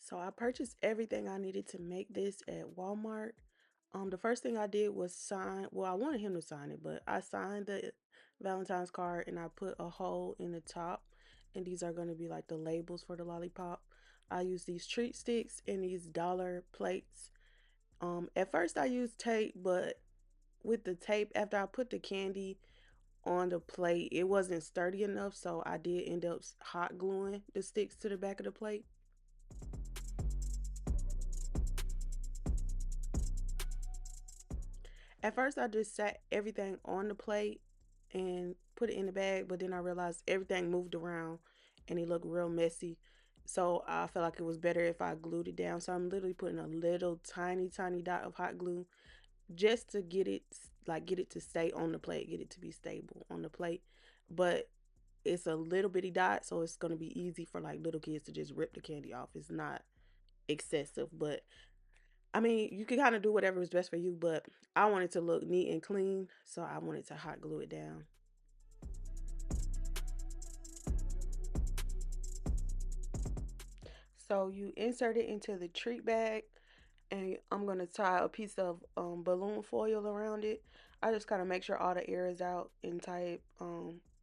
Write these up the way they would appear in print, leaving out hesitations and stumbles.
So I purchased everything I needed to make this at Walmart. The first thing I did was sign, well, I wanted him to sign it, but I signed the Valentine's card and I put a hole in the top. And these are going to be like the labels for the lollipop. I use these treat sticks and these dollar plates. At first I used tape, but with the tape, after I put the candy on the plate, it wasn't sturdy enough, so I did end up hot gluing the sticks to the back of the plate. At first, I just sat everything on the plate and put it in the bag, but then I realized everything moved around and it looked real messy. So I felt like it was better if I glued it down. So I'm literally putting a little tiny, tiny dot of hot glue just to get it, like, get it to stay on the plate, get it to be stable on the plate. But it's a little bitty dot, so it's gonna be easy for like little kids to just rip the candy off. It's not excessive, but I mean, you can kind of do whatever is best for you, but I want it to look neat and clean, so I wanted to hot glue it down. So you insert it into the treat bag, and I'm gonna tie a piece of balloon foil around it. I just kind of make sure all the air is out and tie it,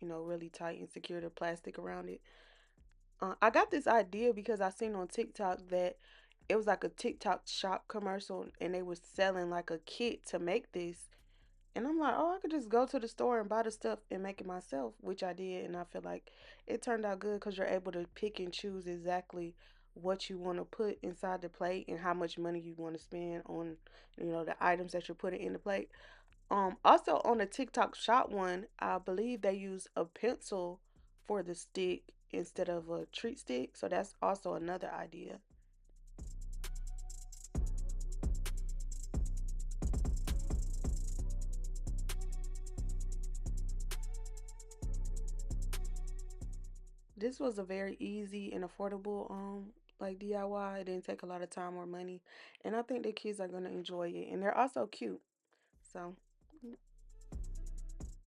really tight and secure the plastic around it. I got this idea because I seen on TikTok that it was like a TikTok shop commercial, and they was selling like a kit to make this. And I'm like, oh, I could just go to the store and buy the stuff and make it myself, which I did. And I feel like it turned out good because you're able to pick and choose exactly what you want to put inside the plate and how much money you want to spend on, the items that you're putting in the plate. Also on the TikTok shop one, I believe they use a pencil for the stick instead of a treat stick. So that's also another idea. This was a very easy and affordable like DIY. It didn't take a lot of time or money. And I think the kids are gonna enjoy it. And they're also cute. So